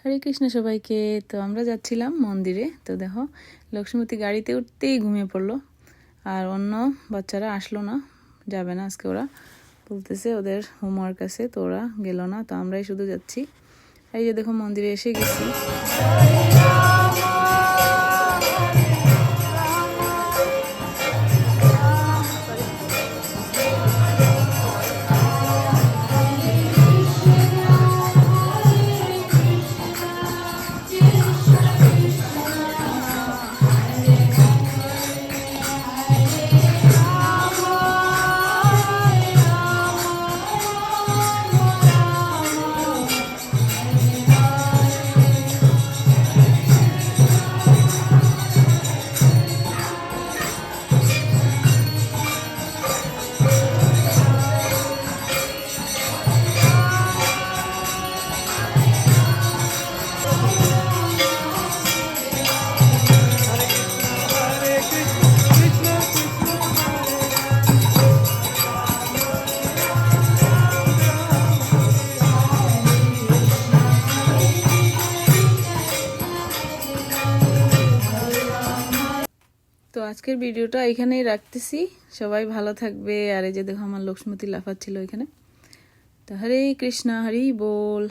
হরে কৃষ্ণ সবাইকে। তো আমরা যাচ্ছিলাম মন্দিরে। তো দেখো লক্ষ্মীমতী গাড়িতে উঠতেই ঘুমিয়ে পড়লো, আর অন্য বাচ্চারা আসলো না, যাবে না আজকে। ওরা বলতেছে ওদের হোমওয়ার্ক আছে, তো ওরা গেল না, তো আমরাই শুধু যাচ্ছি। এই যে দেখো মন্দিরে এসে গেছি। তো আজকের ভিডিওটা এখানেই রাখতেছি। সবাই ভালো থাকবে। আর এই যে দেখো আমার লক্ষ্মীমতী লাফাচ্ছিল এখানে। তো হরে কৃষ্ণ, হরি বল।